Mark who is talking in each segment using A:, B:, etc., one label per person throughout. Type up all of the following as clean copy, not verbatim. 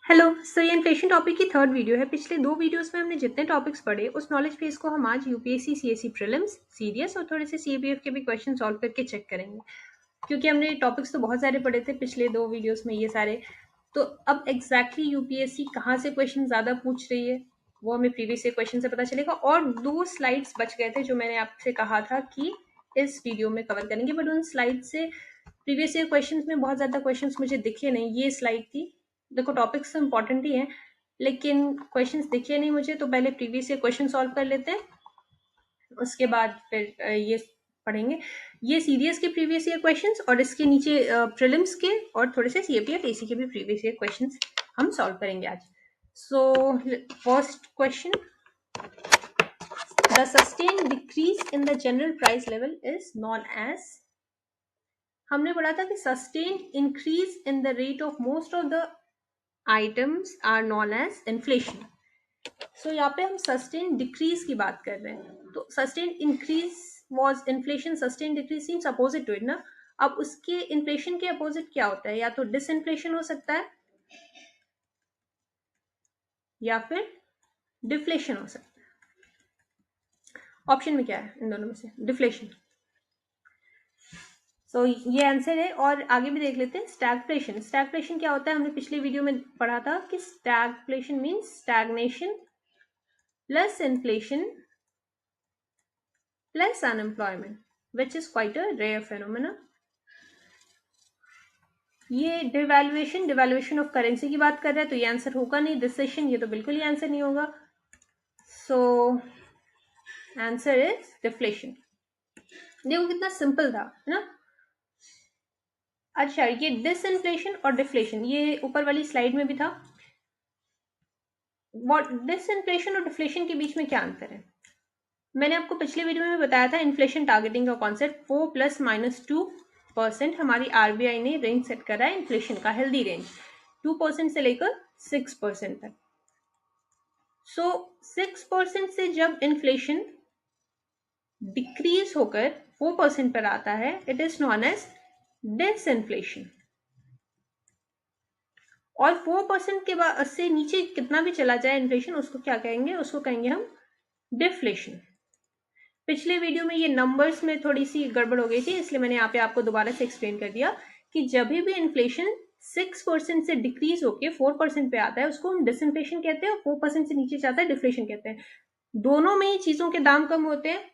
A: Hello. सो ये inflation topic की third video है। पिछले दो वीडियोस में हमने जितने टॉपिक्स पढ़े उस नॉलेज बेस को हम आज यूपीएससी सीएससी प्रीलिम्स सीडीएस और थोड़े से सीएपीएफ के भी क्वेश्चन सॉल्व करके चेक करेंगे, क्योंकि हमने टॉपिक्स तो बहुत सारे पढ़े थे पिछले दो वीडियोस में ये सारे। तो अब एग्जैक्टली यूपीएससी कहाँ से क्वेश्चन ज़्यादा पूछ रही है वो हमें प्रीवियस ईयर क्वेश्चन से पता चलेगा। और दो स्लाइड्स बच गए थे जो मैंने आपसे कहा था कि इस वीडियो में कवर करेंगे, बट उन स्लाइड से प्रीवियस ईयर क्वेश्चंस में बहुत ज़्यादा क्वेश्चंस मुझे दिखे नहीं। ये स्लाइड थी। देखो टॉपिक्स तो इम्पोर्टेंट ही हैं लेकिन क्वेश्चंस दिखे नहीं मुझे, तो पहले प्रीवियस ईयर क्वेश्चन सॉल्व कर लेते हैं, उसके बाद फिर ये पढ़ेंगे। ये सीडीएस के प्रीवियस ईयर क्वेश्चंस और इसके नीचे प्रीलिम्स के और थोड़े से सीएपीएफ एसी के भी प्रीवियस ईयर क्वेश्चंस हम सॉल्व करेंगे आज। So first question, the sustained decrease in the general price level is known as. हमने पढ़ा था कि sustained increase in the rate of most of the items are known as inflation. So यहाँ पे हम सस्टेन डिक्रीज की बात कर रहे हैं, तो sustain increase was inflation, sustain decrease seems opposite to it ना। अब उसके इन्फ्लेशन के अपोजिट क्या होता है? या तो डिसइन्फ्लेशन हो सकता है या फिर डिफ्लेशन हो सकता है। ऑप्शन में क्या है इन दोनों में से? डिफ्लेशन। सो ये आंसर है। और आगे भी देख लेते हैं स्टैगफ्लेशन। स्टैगफ्लेशन क्या होता है? हमने पिछले वीडियो में पढ़ा था कि stagflation means stagnation plus inflation plus unemployment, which is quite a rare phenomena. ये डिवैल्यूएशन ऑफ करेंसी की बात कर रहा है, तो ये आंसर होगा नहीं। रिसेशन, ये तो बिल्कुल ही आंसर नहीं होगा। So answer is deflation. देखो कितना सिंपल था, है ना। अच्छा, ये डिसइन्फ्लेशन और डिफ्लेशन ये ऊपर वाली स्लाइड में भी था। डिसइन्फ्लेशन और डिफ्लेशन के बीच में क्या अंतर है? मैंने आपको पिछले वीडियो में बताया था इन्फ्लेशन टारगेटिंग का कॉन्सेप्ट। 4 ± 2% हमारी आरबीआई ने रेंज सेट करा है इन्फ्लेशन का, हेल्दी रेंज 2% से लेकर 6% तक। सो 6% से जब इन्फ्लेशन डिक्रीज होकर 4% पर आता है, it is known as disinflation. और 4% के बाद से नीचे कितना भी चला जाए इन्फ्लेशन, उसको क्या कहेंगे? उसको कहेंगे हम डिफ्लेशन। पिछले वीडियो में ये नंबर्स में थोड़ी सी गड़बड़ हो गई थी, इसलिए मैंने यहाँ पे आपको दोबारा से एक्सप्लेन कर दिया कि जब भी इन्फ्लेशन 6% से डिक्रीज होके 4% पे आता है उसको हम डिसइन्फ्लेशन कहते हैं, और 4% से नीचे जाता है डिफ्लेशन कहते हैं। दोनों में ही चीजों के दाम कम होते हैं,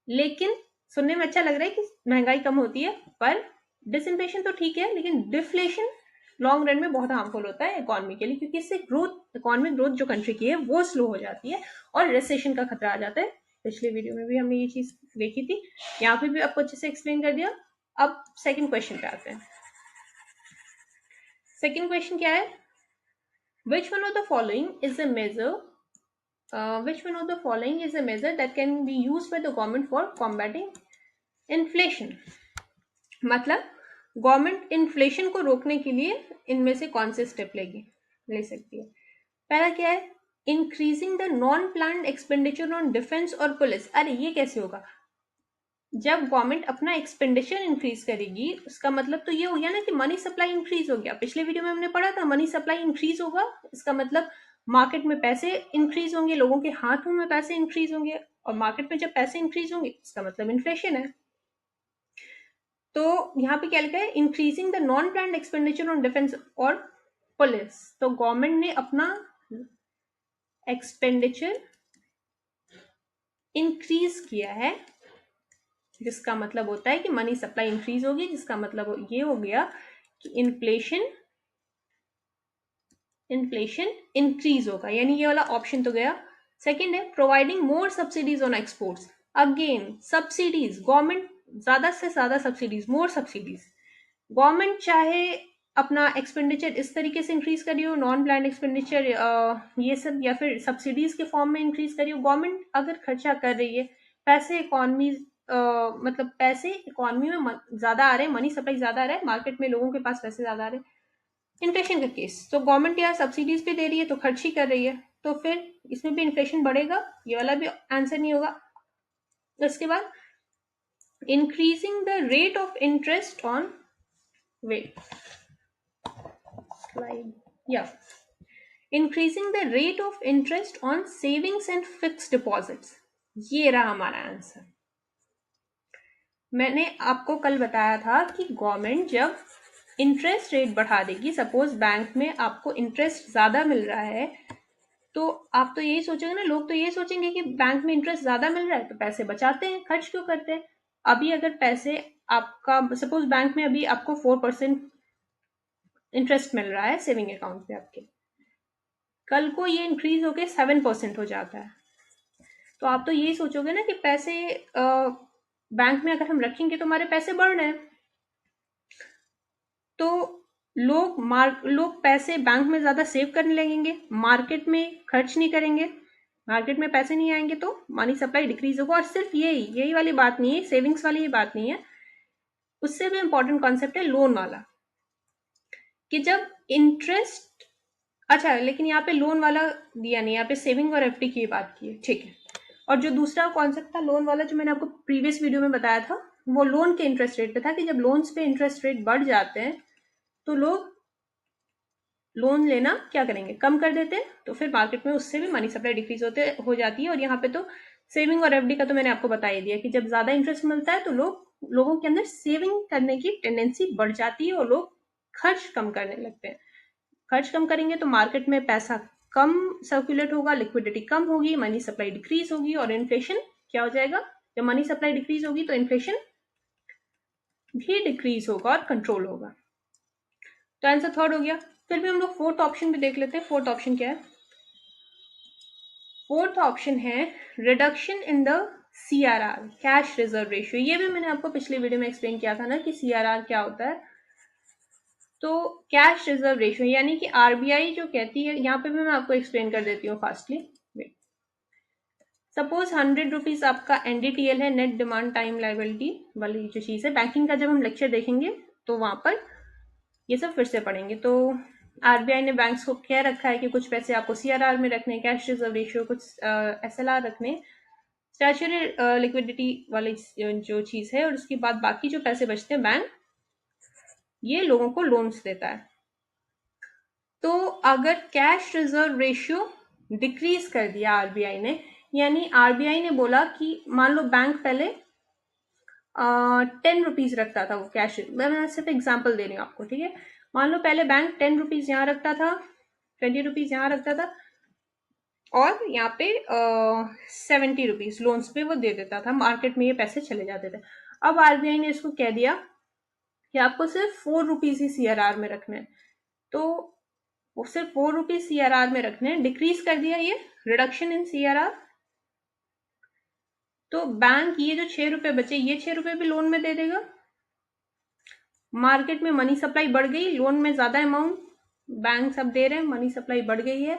A: लेकिन सुनने में अच्छा लग रहा है कि महंगाई कम होती है, पर डिसइन्फ्लेशन तो ठीक है लेकिन डिफ्लेशन लॉन्ग रन में बहुत हार्मफुल होता है इकोनॉमी के लिए, क्योंकि इससे ग्रोथ, इकोनॉमिक ग्रोथ जो कंट्री की है वो स्लो हो जाती है और रिसेशन का खतरा आ जाता है। पिछले वीडियो में भी हमने ये चीज देखी थी, यहाँ पे भी आपको अच्छे से एक्सप्लेन कर दिया। अब सेकंड क्वेश्चन पे आते हैं। सेकंड क्वेश्चन क्या है? Which one of the following is a major which one of the following is a measure that can be used by the government for combating inflation? मतलब government inflation को रोकने के लिए इनमें से कौन से स्टेप ले सकती है? पहला क्या है? Increasing the non planned expenditure on defence और पुलिस। अरे ये कैसे होगा? जब गवर्नमेंट अपना एक्सपेंडिचर इंक्रीज करेगी उसका मतलब तो ये हो गया ना कि मनी सप्लाई इंक्रीज हो गया। पिछले वीडियो में हमने पढ़ा था मनी सप्लाई इंक्रीज होगा, इसका मतलब मार्केट में पैसे इंक्रीज होंगे, लोगों के हाथों में पैसे इंक्रीज होंगे, और मार्केट में जब पैसे इंक्रीज होंगे इसका मतलब इन्फ्लेशन है। तो यहाँ पे क्या लिखा है? Increasing the non planned expenditure on defence और पुलिस। तो गवर्नमेंट ने अपना एक्सपेंडिचर इंक्रीज किया है, जिसका मतलब होता है कि मनी सप्लाई इंक्रीज होगी, जिसका मतलब ये हो गया कि इन्फ्लेशन इंक्रीज होगा, यानी ये वाला ऑप्शन तो गया। सेकंड है providing more subsidies on exports. Again subsidies, government ज्यादा से ज्यादा सब्सिडीज, मोर सब्सिडीज। गवर्नमेंट चाहे अपना एक्सपेंडिचर इस तरीके से इंक्रीज करी हो, नॉन प्लान एक्सपेंडिचर ये सब, या फिर सब्सिडीज के फॉर्म में इंक्रीज करी हो। गवर्नमेंट अगर खर्चा कर रही है, पैसे इकोनॉमी मतलब पैसे इकोनॉमी में ज्यादा आ रहे हैं, मनी सप्लाई ज्यादा आ रहा है, मार्केट में लोगों के पास पैसे ज्यादा आ रहे हैं, इन्फ्लेशन का केस, तो गवर्नमेंट यार सब्सिडीज भी दे रही है तो खर्च ही कर रही है, तो फिर इसमें भी इन्फ्लेशन बढ़ेगा। ये वाला भी आंसर नहीं होगा। उसके बाद increasing the rate of interest on weight slide, या increasing the rate of interest on savings and fixed deposits, ये रहा हमारा आंसर। मैंने आपको कल बताया था कि गवर्नमेंट जब इंटरेस्ट रेट बढ़ा देगी, सपोज बैंक में आपको इंटरेस्ट ज्यादा मिल रहा है, तो आप तो यही सोचोगे ना, लोग तो यही सोचेंगे कि बैंक में इंटरेस्ट ज्यादा मिल रहा है तो पैसे बचाते हैं, खर्च क्यों करते हैं। अभी अगर पैसे आपका सपोज बैंक में अभी आपको 4% इंटरेस्ट मिल रहा है सेविंग अकाउंट पे आपके, कल को ये इंक्रीज होके 7% हो जाता है, तो आप तो यही सोचोगे ना कि पैसे बैंक में अगर हम रखेंगे तो हमारे पैसे बढ़ रहे हैं, तो लोग पैसे बैंक में ज्यादा सेव करने लगेंगे, मार्केट में खर्च नहीं करेंगे, मार्केट में पैसे नहीं आएंगे तो मनी सप्लाई डिक्रीज होगा। और सिर्फ यही वाली बात नहीं है, सेविंग्स वाली ही बात नहीं है, उससे भी इंपॉर्टेंट कॉन्सेप्ट है लोन वाला, कि जब इंटरेस्ट, अच्छा लेकिन यहाँ पे लोन वाला दिया नहीं, यहाँ पे सेविंग और एफडी की बात की है, ठीक है। और जो दूसरा कॉन्सेप्ट था लोन वाला, जो मैंने आपको प्रीवियस वीडियो में बताया था, वो लोन के इंटरेस्ट रेट पे था, कि जब लोन्स पे इंटरेस्ट रेट बढ़ जाते हैं तो लोग लोन लेना क्या करेंगे, कम कर देते हैं, तो फिर मार्केट में उससे भी मनी सप्लाई डिक्रीज हो जाती है। और यहाँ पे तो सेविंग और एफडी का तो मैंने आपको बता ही दिया कि जब ज्यादा इंटरेस्ट मिलता है तो लोगों के अंदर सेविंग करने की टेंडेंसी बढ़ जाती है और लोग खर्च कम करने लगते हैं। खर्च कम करेंगे तो मार्केट में पैसा कम सर्कुलेट होगा, लिक्विडिटी कम होगी, मनी सप्लाई डिक्रीज होगी, और इन्फ्लेशन क्या हो जाएगा, जब मनी सप्लाई डिक्रीज होगी तो इन्फ्लेशन भी डिक्रीज होगा और कंट्रोल होगा। तो आंसर थर्ड हो गया। फिर भी हम लोग फोर्थ ऑप्शन भी देख लेते हैं। फोर्थ ऑप्शन क्या है? फोर्थ ऑप्शन है reduction in the CRR, cash reserve ratio. ये भी मैंने आपको पिछले वीडियो में एक्सप्लेन किया था ना कि सीआरआर क्या होता है। तो कैश रिजर्व रेशियो यानी कि आरबीआई जो कहती है, यहाँ पे भी मैं आपको एक्सप्लेन कर देती हूँ फास्टली। सपोज 100 रुपीज आपका एनडीटीएल है, नेट डिमांड टाइम लायबिलिटी वाली जो चीज है, बैंकिंग का जब हम लेक्चर देखेंगे तो वहां पर ये सब फिर से पढ़ेंगे। तो आरबीआई ने बैंक्स को कह रखा है कि कुछ पैसे आपको सीआरआर में रखने, कैश रिजर्व रेशियो, कुछ एसएलआर रखने, स्टैच्यूटरी लिक्विडिटी वाली जो चीज है, और उसके बाद बाकी जो पैसे बचते हैं बैंक ये लोगों को लोन्स देता है। तो अगर कैश रिजर्व रेशियो डिक्रीज कर दिया आरबीआई ने, यानी आरबीआई ने बोला कि मान लो बैंक पहले 10 रुपीज रखता था वो कैश, मैं सिर्फ एग्जाम्पल दे रही हूँ आपको, ठीक है। मान लो पहले बैंक 10 रुपीज यहाँ रखता था, 20 रुपीज यहाँ रखता था, और यहाँ पे 70 रुपीज लोन्स पे वो दे देता था, मार्केट में ये पैसे चले जाते थे। अब आरबीआई ने इसको कह दिया कि आपको सिर्फ 4 रुपीज ही सीआरआर में रखने हैं, तो वो सिर्फ 4 रुपीज सीआरआर में रखने हैं, डिक्रीज कर दिया ये, रिडक्शन इन सीआरआर। तो बैंक ये जो 6 रुपए बचे, ये 6 रुपए भी लोन में दे देगा, मार्केट में मनी सप्लाई बढ़ गई, लोन में ज्यादा अमाउंट बैंक सब दे रहे हैं, मनी सप्लाई बढ़ गई है,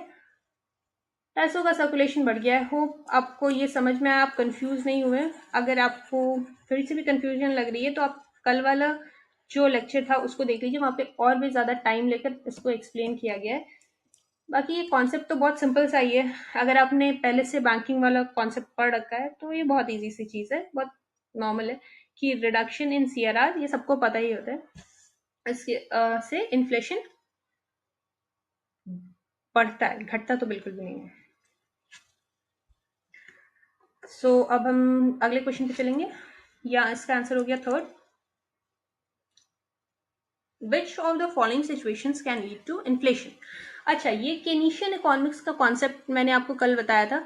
A: पैसों का सर्कुलेशन बढ़ गया है। होप आपको ये समझ में आया, आप कंफ्यूज नहीं हुए। अगर आपको फिर से भी कंफ्यूजन लग रही है तो आप कल वाला जो लेक्चर था उसको देख लीजिए, वहां पे और भी ज्यादा टाइम लेकर इसको एक्सप्लेन किया गया है। बाकी ये कॉन्सेप्ट तो बहुत सिंपल सा ही है, अगर आपने पहले से बैंकिंग वाला कॉन्सेप्ट पढ़ रखा है तो ये बहुत ईजी सी चीज है, बहुत नॉर्मल है कि रिडक्शन इन सीआरआर ये सबको पता ही होता है, इसके से इन्फ्लेशन बढ़ता है, घटता तो बिल्कुल भी नहीं है। सो अब हम अगले क्वेश्चन पे चलेंगे, या इसका आंसर हो गया third. Which of the following situations can lead to inflation. अच्छा, ये केनीशियन इकोनॉमिक्स का कॉन्सेप्ट मैंने आपको कल बताया था,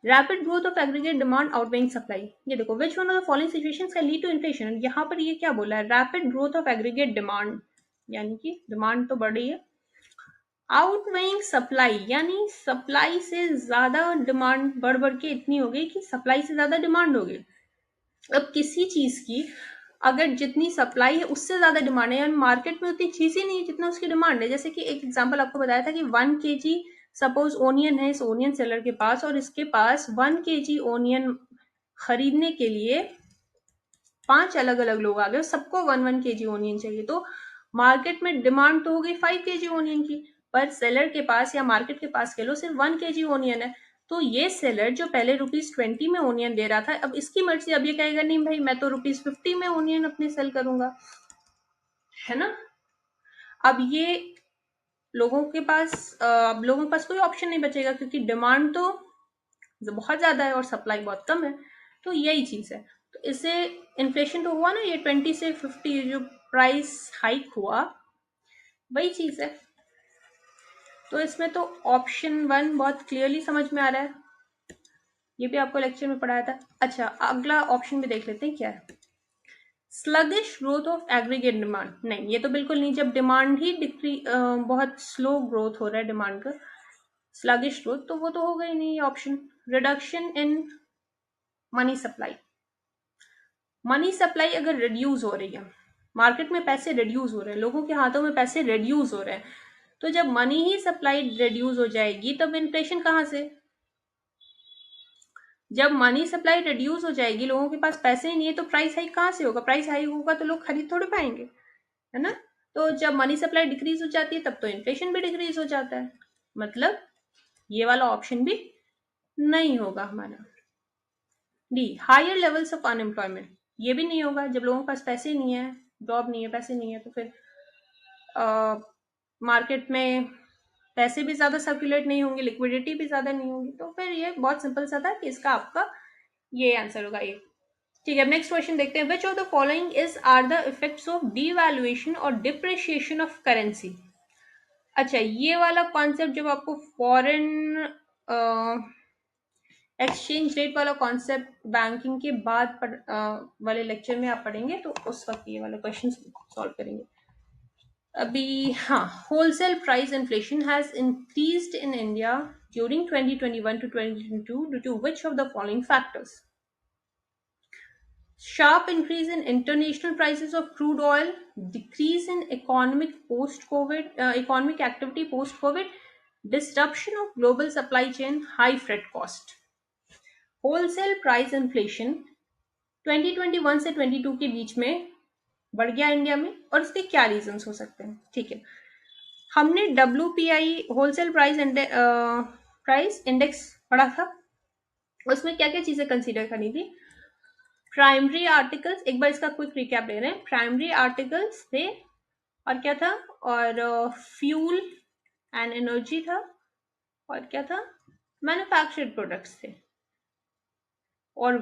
A: rapid growth of aggregate demand outweighing supply. ये देखो, which one of the following situations can lead to inflation, यहाँ पर ये क्या बोला है, rapid growth of aggregate demand, यानी कि डिमांड तो बढ़ रही है, आउटवेइंग सप्लाई यानी सप्लाई से ज्यादा डिमांड बढ़ बढ़ के इतनी हो गई कि सप्लाई से ज्यादा डिमांड हो गई। अब किसी चीज की अगर जितनी सप्लाई है उससे ज्यादा डिमांड है, यानी मार्केट में उतनी चीज ही नहीं है जितना उसकी डिमांड है। जैसे कि एक एग्जांपल आपको बताया था कि 1 kg सपोज ओनियन है इस ओनियन सेलर के पास, और इसके पास 1 kg ओनियन खरीदने के लिए 5 अलग अलग लोग आ गए, सबको 1 kg ओनियन चाहिए, तो मार्केट में डिमांड तो हो गई 5 kg ओनियन की, पर सेलर के पास या मार्केट के पास कह लो सिर्फ 1 kg ओनियन है। तो ये सेलर जो पहले ₹20 में ओनियन दे रहा था, अब इसकी मर्जी, अब ये कहेगा नहीं भाई मैं तो ₹50 में ओनियन अपने सेल करूंगा, है ना। अब ये लोगों के पास कोई ऑप्शन नहीं बचेगा, क्योंकि डिमांड तो बहुत ज्यादा है और सप्लाई बहुत कम है। तो यही चीज है। तो इससे इन्फ्लेशन तो हुआ ना, ये 20 से 50 जो प्राइस हाइक हुआ, वही चीज है। तो इसमें तो ऑप्शन 1 बहुत क्लियरली समझ में आ रहा है, ये भी आपको लेक्चर में पढ़ाया था। अच्छा, अगला ऑप्शन भी देख लेते हैं क्या है। Sluggish growth of aggregate demand, नहीं ये तो बिल्कुल नहीं, जब डिमांड ही बहुत स्लो ग्रोथ हो रहा है डिमांड का, स्लगिश ग्रोथ तो वो तो होगा ही नहीं option. Reduction in money supply, money supply अगर रिड्यूस हो रही है, मार्केट में पैसे रिड्यूस हो रहे हैं, लोगों के हाथों में पैसे रिड्यूस हो रहे हैं, तो जब मनी ही सप्लाई रिड्यूस हो जाएगी तब इन्फ्लेशन कहाँ से। जब मनी सप्लाई रिड्यूस हो जाएगी, लोगों के पास पैसे ही नहीं है, तो प्राइस हाइक कहाँ से होगा। प्राइस हाइक होगा तो लोग खरीद थोड़े पाएंगे, है ना। तो जब मनी सप्लाई डिक्रीज हो जाती है तब तो इन्फ्लेशन भी डिक्रीज हो जाता है। मतलब ये वाला ऑप्शन भी नहीं होगा हमारा। D, higher levels of unemployment, ये भी नहीं होगा। जब लोगों के पास पैसे नहीं है, जॉब नहीं है, पैसे नहीं है, तो फिर मार्केट में पैसे भी ज्यादा सर्कुलेट नहीं होंगे, लिक्विडिटी भी ज्यादा नहीं होगी। तो फिर ये बहुत सिंपल सा था कि इसका आपका ये आंसर होगा ये। ठीक है, नेक्स्ट क्वेश्चन देखते हैं। Which of the following is are the effects of devaluation और डिप्रिशिएशन ऑफ करेंसी। अच्छा, ये वाला कॉन्सेप्ट जब आपको फॉरेन एक्सचेंज रेट वाला कॉन्सेप्ट बैंकिंग के बाद वाले लेक्चर में आप पढ़ेंगे, तो उस वक्त ये वाला क्वेश्चन सॉल्व करेंगे। अभी हाँ, wholesale price inflation has increased in India during 2021 to 2022 due to which of the following factors. Sharp increase in international prices of crude oil, decrease in economic activity post-COVID, disruption of global supply chain, high freight cost. Wholesale price inflation 2021 से 22 के बीच में बढ़ गया India में, और इसके क्या reasons हो सकते हैं। ठीक है, हमने WPI होलसेल प्राइस इंडेक्स पढ़ा था, उसमें क्या क्या चीजें कंसीडर करनी थी। प्राइमरी आर्टिकल्स, एक बार इसका क्विक रिकैप ले रहे हैं। प्राइमरी आर्टिकल्स थे, और क्या था, और फ्यूल एंड एनर्जी था, और क्या था, मैन्युफैक्चर्ड प्रोडक्ट्स थे, और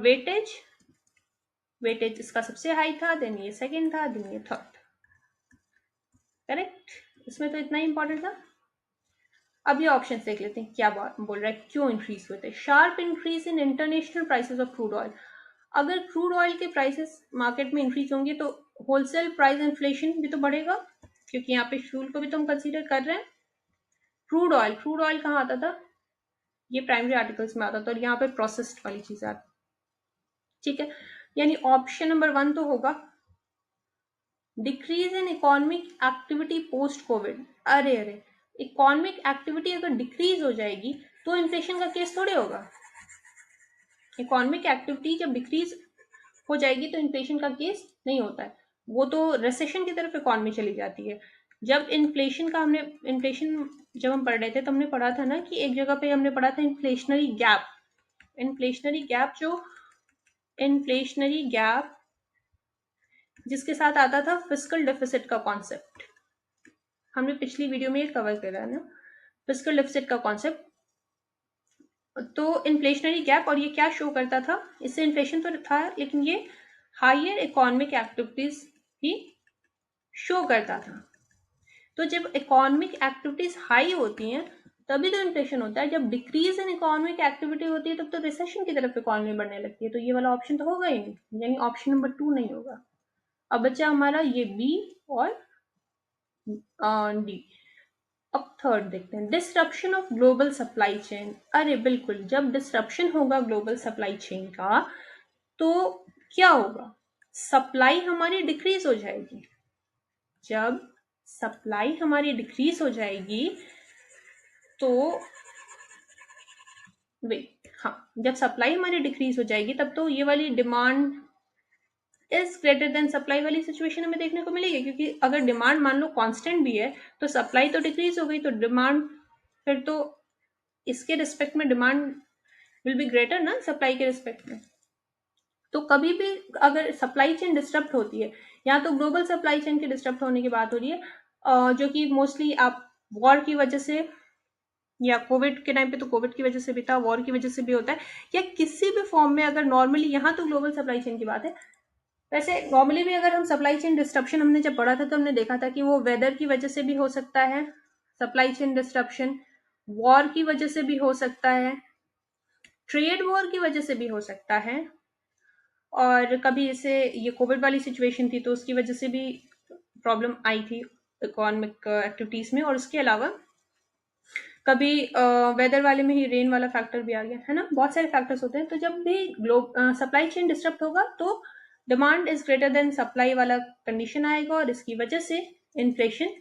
A: वेटेज इसका सबसे हाई था, देन ये सेकंड था, देन ये थर्ड। करेक्ट, इसमें तो इतना ही इंपॉर्टेंट था। अब ये ऑप्शन देख लेते हैं क्या बोल रहा है, क्यों इंक्रीज हुए थे। Sharp increase in international prices of crude oil, अगर क्रूड ऑयल के प्राइसेस मार्केट में इंक्रीज होंगे तो होलसेल प्राइस इन्फ्लेशन भी तो बढ़ेगा, क्योंकि यहाँ पे फ्यूल को भी तो हम कंसीडर कर रहे हैं। क्रूड ऑयल कहाँ आता था, ये प्राइमरी आर्टिकल्स में आता था, और यहाँ पे प्रोसेस्ड वाली चीज आती। ठीक है, यानी ऑप्शन नंबर 1 तो होगा decrease in economic activity post Covid. अरे इकोनॉमिक एक्टिविटी अगर डिक्रीज हो जाएगी तो इन्फ्लेशन का केस थोड़े होगा। इकोनॉमिक एक्टिविटी जब डिक्रीज हो जाएगी तो इन्फ्लेशन का केस नहीं होता है, वो तो रिसेशन की तरफ इकोनॉमी चली जाती है। जब इन्फ्लेशन जब हम पढ़ रहे थे तो हमने पढ़ा था ना कि एक जगह पे हमने पढ़ा था इन्फ्लेशनरी गैप जिसके साथ आता था फिस्कल डेफिसिट का कॉन्सेप्ट। हमने पिछली वीडियो में ये कवर करा है ना, फिस्कल डेफिसिट का कॉन्सेप्ट। तो इन्फ्लेशनरी गैप, और ये क्या शो करता था, इससे इन्फ्लेशन तो था लेकिन ये हायर इकोनॉमिक एक्टिविटीज भी शो करता था। तो जब इकोनॉमिक एक्टिविटीज हाई होती हैं तभी तो इन्फ्लेशन होता है। जब डिक्रीज इन इकोनॉमिक एक्टिविटी होती है तब तो रिसेशन की तरफ इकोनॉमी बढ़ने लगती है। तो ये वाला ऑप्शन तो होगा ही नहीं, यानी ऑप्शन नंबर 2 नहीं होगा। अब बचा हमारा ये बी और डी। अब थर्ड देखते हैं, disruption of global supply chain. अरे बिल्कुल, जब डिसरप्शन होगा ग्लोबल सप्लाई चेन का तो क्या होगा, सप्लाई हमारी डिक्रीज हो जाएगी। जब सप्लाई हमारी डिक्रीज हो जाएगी तो जब सप्लाई हमारी डिक्रीज हो जाएगी तब तो ये वाली demand is greater than supply वाली सिचुएशन हमें देखने को मिलेगी, क्योंकि अगर डिमांड मान लो कांस्टेंट भी है तो सप्लाई तो डिक्रीज हो गई, तो डिमांड फिर तो इसके रिस्पेक्ट में डिमांड विल बी ग्रेटर ना सप्लाई के रिस्पेक्ट में। तो कभी भी अगर सप्लाई चेन डिस्टर्ब होती है, या तो ग्लोबल सप्लाई चेन के डिस्टर्ब होने की बात हो रही है, जो कि मोस्टली आप वॉर की वजह से, या कोविड के टाइम पे तो कोविड की वजह से भी था, वॉर की वजह से भी होता है, या किसी भी फॉर्म में अगर नॉर्मली, यहाँ तो ग्लोबल सप्लाई चेन की बात है, वैसे नॉर्मली भी अगर हम सप्लाई चेन डिस्ट्रप्शन हमने जब पढ़ा था तो हमने देखा था कि वो वेदर की वजह से भी हो सकता है, सप्लाई चेन डिस्ट्रप्शन वॉर की वजह से भी हो सकता है, ट्रेड वॉर की वजह से भी हो सकता है, और कभी जैसे ये कोविड वाली सिचुएशन थी तो उसकी वजह से भी प्रॉब्लम आई थी इकोनॉमिक एक्टिविटीज में, और उसके अलावा कभी वेदर वाले में ही रेन वाला फैक्टर भी आ गया है ना, बहुत सारे फैक्टर्स होते हैं। तो जब भी सप्लाई चेन डिस्टर्ब होगा तो demand is greater than supply वाला कंडीशन आएगा, और इसकी वजह से इन्फ्लेशन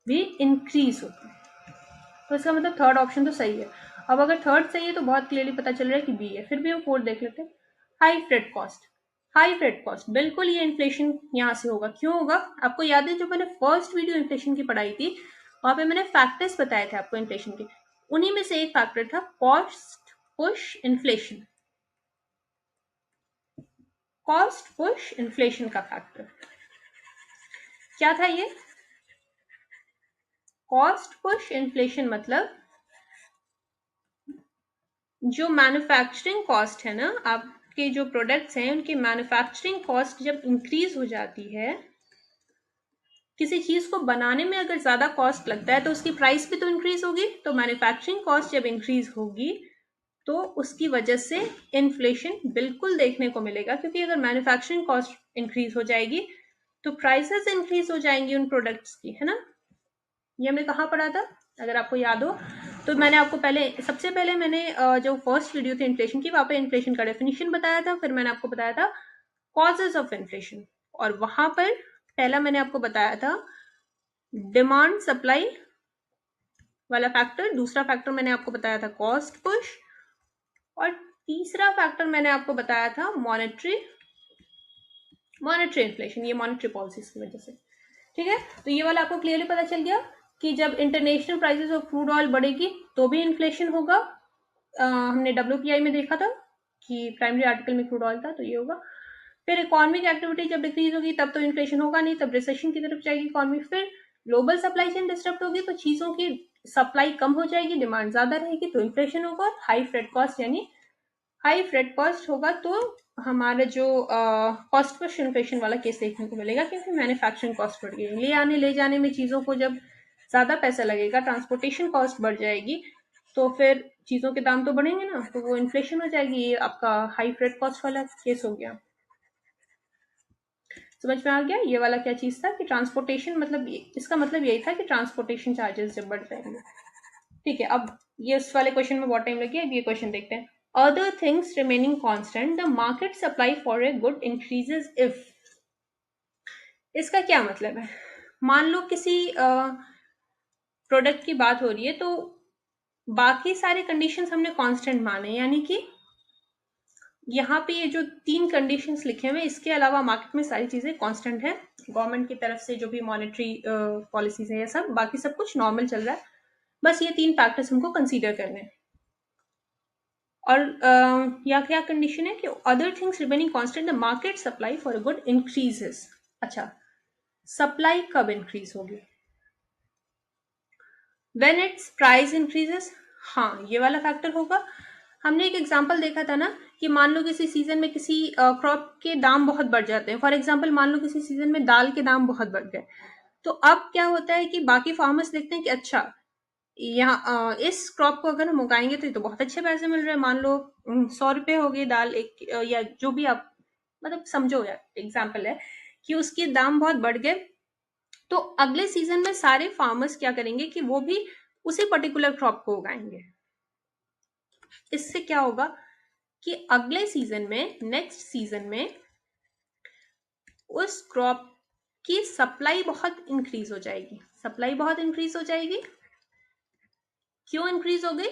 A: भी इंक्रीज होता है। तो इसका मतलब थर्ड ऑप्शन तो सही है। अब अगर थर्ड सही है तो बहुत क्लियरली पता चल रहा है कि बी है। फिर भी हम फोर्थ देख लेते हैं। High freight cost. High freight cost, बिल्कुल ये इन्फ्लेशन यहाँ से होगा। क्यों होगा? आपको याद है जो मैंने फर्स्ट वीडियो इन्फ्लेशन की पढ़ाई थी वहां पे मैंने फैक्टर्स बताए थे आपको इन्फ्लेशन के, उन्हीं में से एक फैक्टर था cost push inflation. Cost push inflation का फैक्टर क्या था? ये कॉस्ट पुश इन्फ्लेशन मतलब जो मैन्युफैक्चरिंग कॉस्ट है ना, आपके जो प्रोडक्ट्स हैं उनकी मैन्युफैक्चरिंग कॉस्ट जब इंक्रीज हो जाती है, किसी चीज को बनाने में अगर ज्यादा कॉस्ट लगता है तो उसकी प्राइस भी तो इंक्रीज होगी। तो मैन्युफैक्चरिंग कॉस्ट जब इंक्रीज होगी तो उसकी वजह से इन्फ्लेशन बिल्कुल देखने को मिलेगा, क्योंकि अगर मैन्युफैक्चरिंग कॉस्ट इंक्रीज हो जाएगी तो प्राइसेस इंक्रीज हो जाएंगी उन प्रोडक्ट्स की, है ना। ये हमने कहाँ पढ़ा था अगर आपको याद हो तो? मैंने आपको सबसे पहले मैंने जो फर्स्ट वीडियो थी इन्फ्लेशन की वहां पे इन्फ्लेशन का डेफिनेशन बताया था, फिर मैंने आपको बताया था कॉजेज ऑफ इन्फ्लेशन, और वहां पर पहला मैंने आपको बताया था डिमांड सप्लाई वाला फैक्टर, दूसरा फैक्टर मैंने आपको बताया था कॉस्ट पुश, और तीसरा फैक्टर मैंने आपको बताया था मॉनेटरी इन्फ्लेशन, ये मॉनेटरी पॉलिसीज की वजह से। ठीक है, तो ये वाला आपको क्लियरली पता चल गया कि जब international prices of crude oil बढ़ेगी तो भी इन्फ्लेशन होगा। हमने WPI में देखा था कि प्राइमरी आर्टिकल में क्रूड ऑयल था, तो ये होगा। फिर इकोनॉमिक एक्टिविटी जब डिक्रीज होगी तब तो इन्फ्लेशन होगा नहीं, तब रिसेशन की तरफ जाएगी इकोनॉमी। फिर ग्लोबल सप्लाई चेन डिस्टर्ब होगी तो चीजों की सप्लाई कम हो जाएगी, डिमांड ज्यादा रहेगी तो इन्फ्लेशन होगा। और हाई फ्रेट कॉस्ट यानी हाई फ्रेट कॉस्ट होगा तो हमारा जो कॉस्ट पुश इन्फ्लेशन वाला केस देखने को मिलेगा, क्योंकि मैन्युफैक्चरिंग कॉस्ट बढ़ गई, ले जाने में चीजों को जब ज्यादा पैसा लगेगा, ट्रांसपोर्टेशन कॉस्ट बढ़ जाएगी, तो फिर चीजों के दाम तो बढ़ेंगे ना, तो वो इन्फ्लेशन हो जाएगी। ये आपका हाई फ्रेट कॉस्ट वाला केस हो गया। समझ में आ गया? ये वाला क्या चीज था कि ट्रांसपोर्टेशन, मतलब इसका मतलब यही था कि ट्रांसपोर्टेशन चार्जेस जब बढ़ जाएंगे। ठीक है, अब ये उस वाले क्वेश्चन में बहुत टाइम लग गया, अब ये क्वेश्चन देखते हैं। Other things remaining constant the market supply for a good increases if. इसका क्या मतलब है? मान लो किसी प्रोडक्ट की बात हो रही है तो बाकी सारे कंडीशंस हमने कांस्टेंट माने, यानी कि यहाँ पे ये जो 3 कंडीशंस लिखे हुए इसके अलावा मार्केट में सारी चीजें कांस्टेंट है। गवर्नमेंट की तरफ से जो भी मॉनेटरी पॉलिसीज है, ये सब बाकी सब कुछ नॉर्मल चल रहा है, बस ये 3 फैक्टर्स हमको कंसीडर करने हैं। और या क्या कंडीशन है कि other things remaining constant the market supply for a good increases. अच्छा, सप्लाई कब इंक्रीज होगी? When it's price increases. हाँ, ये वाला फैक्टर होगा। हमने एक एग्जांपल देखा था ना कि मान लो किसी सीजन में किसी क्रॉप के दाम बहुत बढ़ जाते हैं। फॉर एग्जांपल मान लो किसी सीजन में दाल के दाम बहुत बढ़ गए, तो अब क्या होता है कि बाकी फार्मर्स देखते हैं कि अच्छा, यहाँ इस क्रॉप को अगर हम उगाएंगे तो ये तो बहुत अच्छे पैसे मिल रहे हैं। मान लो 100 रुपए हो गई दाल एक, या जो भी आप मतलब समझो, यार एग्जाम्पल है कि उसके दाम बहुत बढ़ गए, तो अगले सीजन में सारे फार्मर्स क्या करेंगे कि वो भी उसी पर्टिकुलर क्रॉप को उगाएंगे। इससे क्या होगा कि अगले सीजन में, नेक्स्ट सीजन में उस क्रॉप की सप्लाई बहुत इंक्रीज हो जाएगी। सप्लाई बहुत इंक्रीज हो जाएगी। क्यों इंक्रीज हो गई?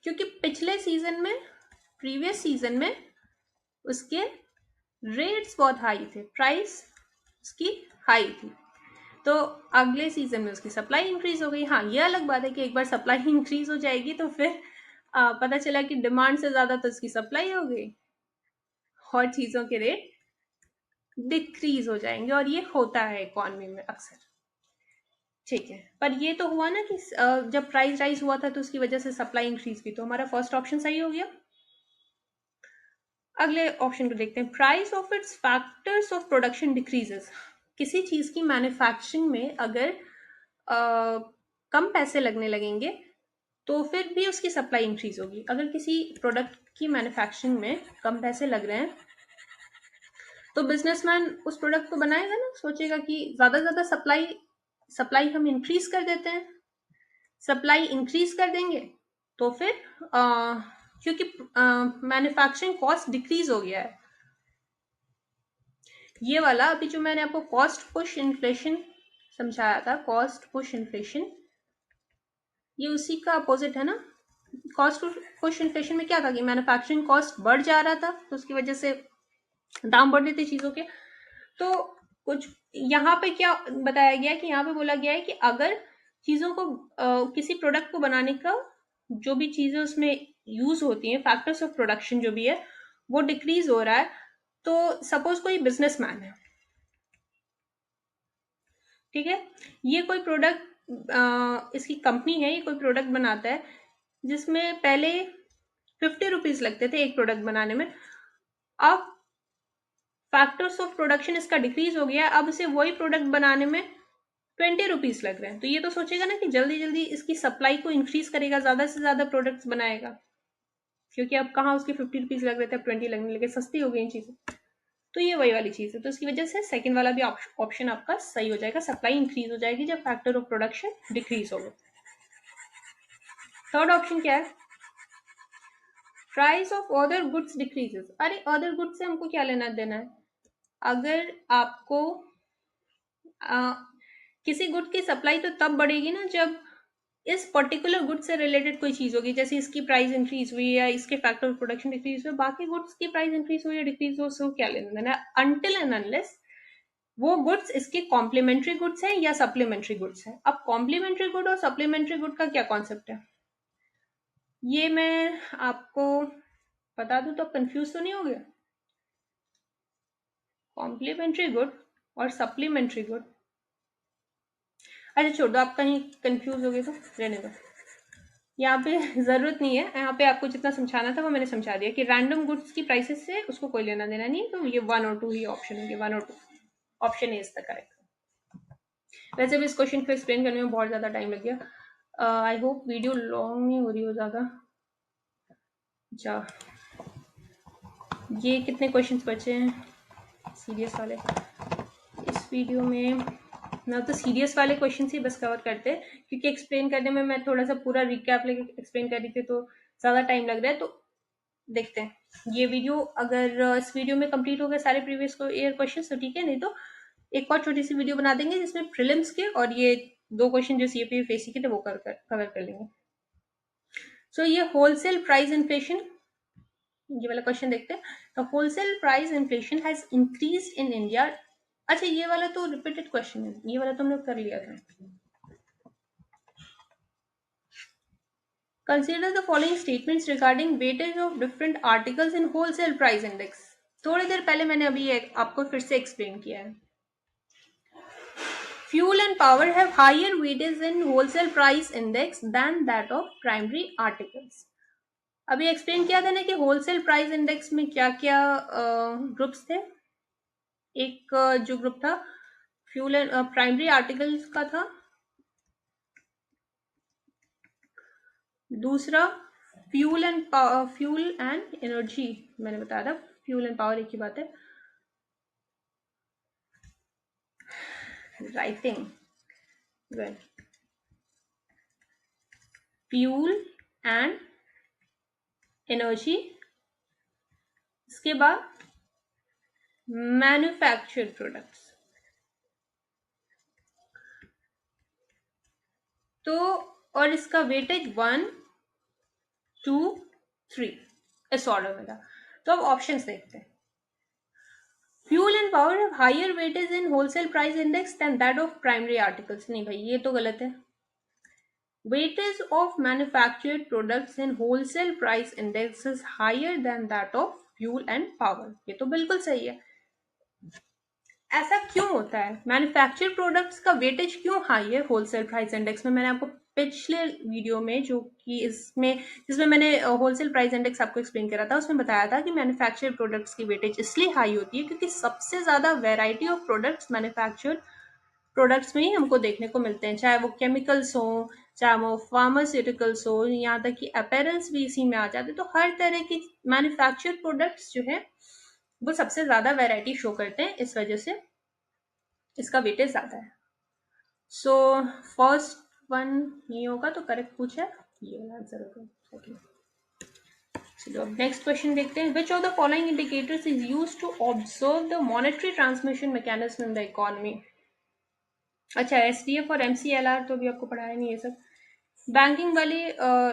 A: क्योंकि पिछले सीजन में, प्रीवियस सीजन में उसके रेट्स बहुत हाई थे, प्राइस उसकी हाई थी, तो अगले सीजन में उसकी सप्लाई इंक्रीज हो गई। हाँ, ये अलग बात है कि एक बार सप्लाई इंक्रीज हो जाएगी तो फिर पता चला कि डिमांड से ज्यादा तो उसकी सप्लाई हो गई और चीजों के रेट डिक्रीज हो जाएंगे, और ये होता है इकोनॉमी में अक्सर। ठीक है, पर ये तो हुआ ना कि जब प्राइस राइज हुआ था तो उसकी वजह से सप्लाई इंक्रीज हुई, तो हमारा फर्स्ट ऑप्शन सही हो गया। अगले ऑप्शन को देखते हैं। Price of its factors of production decreases. किसी चीज की मैन्युफैक्चरिंग में अगर कम पैसे लगने लगेंगे तो फिर भी उसकी सप्लाई इंक्रीज होगी। अगर किसी प्रोडक्ट की मैन्युफैक्चरिंग में कम पैसे लग रहे हैं तो बिजनेसमैन उस प्रोडक्ट को बनाएगा ना, सोचेगा कि ज्यादा से ज्यादा सप्लाई सप्लाई हम इंक्रीज कर देते हैं। सप्लाई इंक्रीज कर देंगे तो फिर क्योंकि मैन्युफैक्चरिंग कॉस्ट डिक्रीज हो गया है। ये वाला अभी जो मैंने आपको कॉस्ट पुश इन्फ्लेशन समझाया था, कॉस्ट पुश इन्फ्लेशन, ये उसी का अपोजिट है ना। कॉस्ट पुश इन्फ्लेशन में क्या था कि मैन्युफैक्चरिंग कॉस्ट बढ़ जा रहा था तो उसकी वजह से दाम बढ़ रहे थे चीजों के। तो कुछ यहाँ पे क्या बताया गया है कि यहाँ पे बोला गया है कि अगर चीजों को किसी प्रोडक्ट को बनाने का जो भी चीजें उसमें यूज होती हैं, फैक्टर्स ऑफ प्रोडक्शन जो भी है वो डिक्रीज हो रहा है। तो सपोज कोई बिजनेसमैन है, ठीक है, ये कोई प्रोडक्ट इसकी कंपनी है, ये कोई प्रोडक्ट बनाता है जिसमें पहले 50 रुपीज लगते थे एक प्रोडक्ट बनाने में। अब फैक्टर्स ऑफ प्रोडक्शन इसका डिक्रीज हो गया, अब इसे वही प्रोडक्ट बनाने में 20 रुपीज लग रहे हैं। तो ये तो सोचेगा ना कि जल्दी जल्दी इसकी सप्लाई को इंक्रीज करेगा, ज्यादा से ज्यादा प्रोडक्ट्स बनाएगा, क्योंकि अब कहाँ उसके 50 रुपीज लग रहे थे, अब 20 लगने लगे, सस्ती हो गई चीजें। तो ये वही वाली चीज है, तो इसकी वजह से सेकंड वाला भी ऑप्शन आपका सही हो जाएगा। सप्लाई इंक्रीज हो जाएगी जब फैक्टर ऑफ प्रोडक्शन डिक्रीज होगा। थर्ड ऑप्शन क्या है? Price of other goods decreases. अरे अदर गुड्स से हमको क्या लेना देना है? अगर आपको आ, किसी गुड की सप्लाई तो तब बढ़ेगी ना जब इस पर्टिकुलर गुड से रिलेटेड कोई चीज होगी, जैसे इसकी प्राइस इंक्रीज हुई या इसके फैक्टर ऑफ प्रोडक्शन डिक्रीज हुई, बाकी गुड्स की प्राइस इंक्रीज हुई या डिक्रीज हो, उसको क्या लेना देना है? अनटिल एंड अनलेस वो गुड्स इसके कॉम्प्लीमेंट्री गुड्स हैं या सप्लीमेंट्री गुड्स हैं। अब कॉम्प्लीमेंट्री गुड और सप्लीमेंट्री गुड का क्या कॉन्सेप्ट है, ये मैं आपको बता दूं तो कंफ्यूज तो नहीं हो गया? कॉम्प्लीमेंट्री गुड और सप्लीमेंट्री गुड, अच्छा छोड़ दो, आप कहीं कंफ्यूज हो गए तो रहने दो, यहाँ पे जरूरत नहीं है। यहाँ पे आपको जितना समझाना था वो मैंने समझा दिया कि रैंडम गुड्स की प्राइसेस से उसको कोई लेना देना नहीं है। तो ये 1 और 2 ही ऑप्शन होंगे, 1 और 2 ऑप्शन इज द करेक्ट। वैसे भी इस क्वेश्चन को एक्सप्लेन करने में बहुत ज्यादा टाइम लग गया। आई होप वीडियो लॉन्ग नहीं हो रही हो ज्यादा। अच्छा, ये कितने क्वेश्चन बचे हैं सीरियस वाले इस वीडियो में? ना तो सीरियस वाले क्वेश्चन ही बस कवर करते हैं, क्योंकि एक्सप्लेन करने में मैं थोड़ा सा पूरा रिकैप लेके एक्सप्लेन कर रही थी तो ज्यादा टाइम लग रहा है। तो देखते हैं ये वीडियो, अगर इस वीडियो में कंप्लीट हो गए सारे प्रीवियस ईयर क्वेश्चन तो ठीक है, नहीं तो एक और छोटी सी वीडियो बना देंगे जिसमें प्रीलिम्स के और ये 2 क्वेश्चन जो सीएपी फेसी के थे वो कवर कर लेंगे। सो ये होलसेल प्राइस इन्फ्लेशन, ये वाला क्वेश्चन देखते हैं। The wholesale price inflation has increase in India. अच्छा, ये वाला तो रिपीटेड क्वेश्चन है, ये वाला तो हमने कर लिया था। Consider the following statements regarding weightage of different articles in wholesale price index. थोड़ी देर पहले मैंने अभी आपको फिर से एक्सप्लेन किया है। Fuel and power have higher weightage in wholesale price index than that of primary articles. अभी एक्सप्लेन किया था ना कि होलसेल प्राइस इंडेक्स में क्या क्या ग्रुप्स थे। एक जो ग्रुप था फ्यूल एंड प्राइमरी आर्टिकल्स का था, दूसरा फ्यूल एंड एनर्जी, मैंने बताया था फ्यूल एंड पावर एक ही बात है। Writing well, fuel and energy, इसके बाद मैन्युफैक्चर्ड प्रोडक्ट्स। तो और इसका वेटेज 1, 2, 3 इस ऑर्डर में था। तो अब ऑप्शंस देखते हैं। Fuel and power have higher weightage in wholesale price index than that of primary articles. नहीं भाई, ये तो गलत है। Weightage of manufactured products in wholesale price index is higher than that of fuel and power, ये तो बिल्कुल सही है। ऐसा क्यों होता है? मैन्युफैक्चर्ड प्रोडक्ट्स का वेटेज क्यों हाई है होलसेल प्राइस इंडेक्स में? मैंने आपको पिछले वीडियो में जो कि इसमें जिसमें मैंने होलसेल प्राइस इंडेक्स आपको एक्सप्लेन करा था, उसमें बताया था कि मैन्युफैक्चर्ड प्रोडक्ट्स की वेटेज इसलिए हाई होती है क्योंकि सबसे ज्यादा variety of products manufactured products में ही हमको देखने को मिलते हैं, चाहे वो केमिकल्स हो, चाहे वो फार्मास्यूटिकल्स हो, यहाँ तक कि अपैरल्स भी इसी में आ जाते हैं। तो हर तरह की मैन्युफैक्चर्ड प्रोडक्ट्स जो है वो सबसे ज्यादा वैरायटी शो करते हैं, इस वजह से इसका वेटेज ज्यादा है। सो फर्स्ट वन नहीं होगा, तो करेक्ट पूछा ये आंसर होगा। ओके, चलो अब नेक्स्ट क्वेश्चन देखते हैं। Which of the following indicators is used to observe the monetary transmission mechanism in the economy? अच्छा, एसडीएफ और एमसीएलआर तो भी आपको पढ़ाया नहीं है सब। बैंकिंग वाले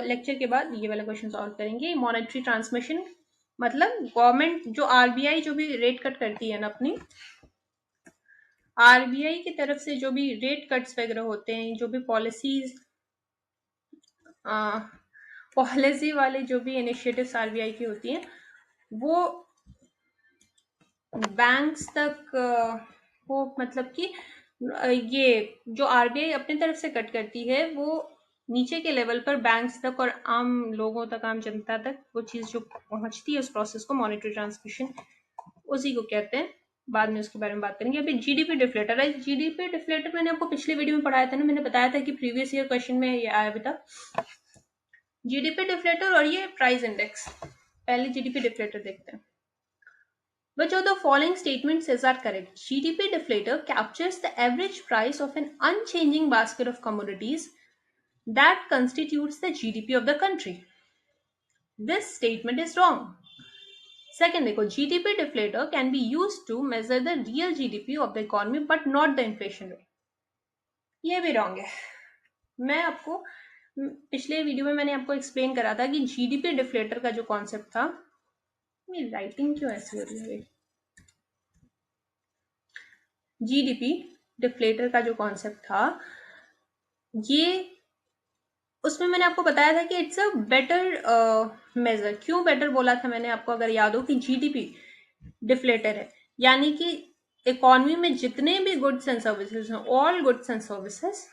A: लेक्चर के बाद ये वाला क्वेश्चन सॉल्व करेंगे। मॉनेटरी ट्रांसमिशन मतलब गवर्नमेंट जो आरबीआई जो भी रेट कट करती है ना अपनी, आरबीआई की तरफ से जो भी रेट कट्स वगैरह होते हैं, जो भी पॉलिसीज पॉलिसी वाले जो भी इनिशिएटिव्स आरबीआई की होती हैं, वो बैंक्स तक वो मतलब कि ये जो आरबीआई अपनी तरफ से कट करती है वो नीचे के लेवल पर बैंक्स तक और आम लोगों तक, आम जनता तक वो चीज जो पहुंचती है, उस प्रोसेस को मॉनेटरी ट्रांसमिशन उसी को कहते हैं। बाद में उसके बारे में बात करेंगे। अभी जीडीपी डिफ्लेटर है। जीडीपी डिफ्लेटर मैंने आपको पिछले वीडियो में पढ़ाया था ना, मैंने बताया था कि प्रीवियस ईयर क्वेश्चन में ये आया भी था। जीडीपी डिफ्लेटर और ये प्राइस इंडेक्स। पहले जीडीपी डिफ्लेटर देखते हैं। Which of the following statements are correct? GDP deflator captures the average price of an unchanging basket of commodities that constitutes the GDP of the country. This statement is wrong. Second देखो, GDP deflator can be used to measure the real GDP of the economy but not the inflation rate. ये भी wrong है। मैं आपको पिछले video में मैंने आपको एक्सप्लेन करा था कि जीडीपी डिफ्लेटर का जो कॉन्सेप्ट था, मेरी राइटिंग क्यों ऐसी हो रही है? जीडीपी डिफ्लेटर का जो कॉन्सेप्ट था, ये उसमें मैंने आपको बताया था कि इट्स अ बेटर मेजर। क्यों बेटर बोला था मैंने आपको, अगर याद हो, कि जीडीपी डिफ्लेटर है यानी कि इकोनॉमी में जितने भी गुड्स एंड सर्विसेज हैं, ऑल गुड्स एंड सर्विसेज,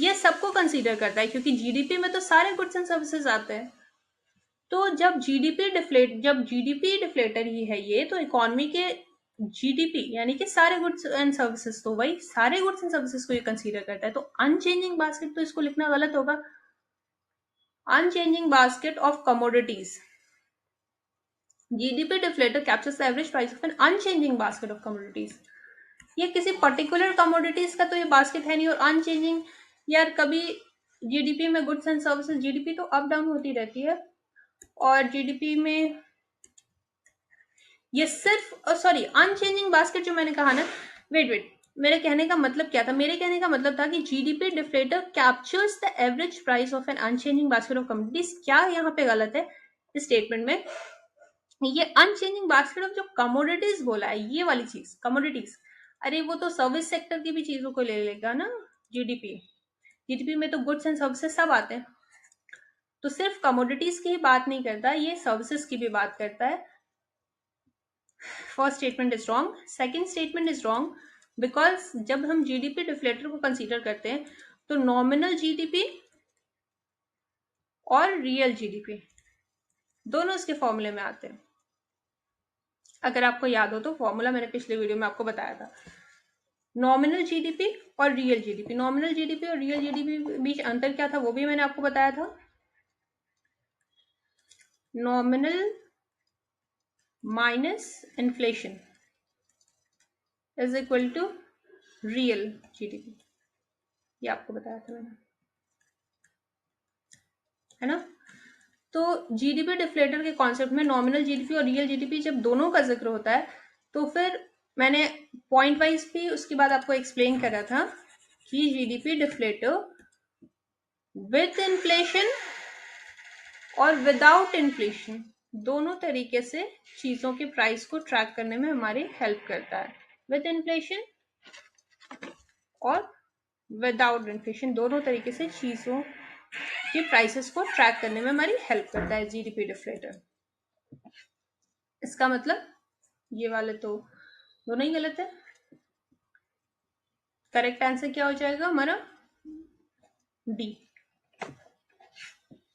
A: ये सबको कंसीडर करता है क्योंकि जीडीपी में तो सारे गुड्स एंड सर्विसेज आते हैं। तो जब जीडीपी डिफ्लेटर ही है ये, तो इकोनॉमी के जीडीपी यानी कि सारे गुड्स एंड सर्विसेज, तो वही सारे गुड्स एंड सर्विसेज को ये कंसीडर करता है। तो अनचेंजिंग बास्केट तो इसको लिखना गलत होगा। Unchanging basket of commodities, GDP deflator captures the average price of an unchanging basket of commodities. ये किसी पर्टिकुलर कमोडिटीज का तो ये बास्केट है नहीं। और अनचेंजिंग, यार कभी जीडीपी में गुड्स एंड सर्विसेज, जीडीपी तो अप डाउन होती रहती है, और जीडीपी में ये सिर्फ सॉरी अनचेंजिंग बास्केट जो मैंने कहा ना, वेट मेरे कहने का मतलब क्या था? मेरे कहने का मतलब था कि GDP deflator captures the average price of an unchanging basket of commodities. क्या यहाँ पे गलत है इस स्टेटमेंट में? ये अनचेंजिंग बास्केट ऑफ जो कमोडिटीज बोला है, ये वाली चीज कमोडिटीज, अरे वो तो सर्विस सेक्टर की भी चीजों को ले लेगा ना। जीडीपी जीडीपी में तो गुड्स एंड सर्विसेज सब आते हैं, तो सिर्फ कमोडिटीज की ही बात नहीं करता, ये सर्विसेज की भी बात करता है। First statement is wrong. Second statement is wrong because जब हम जीडीपी डिफ्लेटर को कंसीडर करते हैं तो नॉमिनल जीडीपी और रियल जीडीपी दोनों इसके फॉर्मूले में आते हैं। अगर आपको याद हो तो फॉर्मूला मैंने पिछले वीडियो में आपको बताया था। नॉमिनल जीडीपी और रियल जीडीपी, नॉमिनल जीडीपी और रियल जीडीपी बीच अंतर क्या था वो भी मैंने आपको बताया था। Nominal minus inflation is equal to real GDP, ये आपको बताया था मैंने, है ना। तो जीडीपी डिफ्लेटर के कॉन्सेप्ट में नॉमिनल जीडीपी और रियल जीडीपी जब दोनों का जिक्र होता है, तो फिर मैंने पॉइंट वाइज भी उसके बाद आपको एक्सप्लेन करा था कि जीडीपी डिफ्लेटर विद इन्फ्लेशन और विदाउट इन्फ्लेशन दोनों तरीके से चीजों के प्राइस को ट्रैक करने में हमारी हेल्प करता है। विद इन्फ्लेशन और विदाउट इन्फ्लेशन दोनों तरीके से चीजों के प्राइसेस को ट्रैक करने में हमारी हेल्प करता है जीडीपी डिफ्लेटर। इसका मतलब ये वाले तो दोनों ही गलत है। करेक्ट आंसर क्या हो जाएगा हमारा? डी।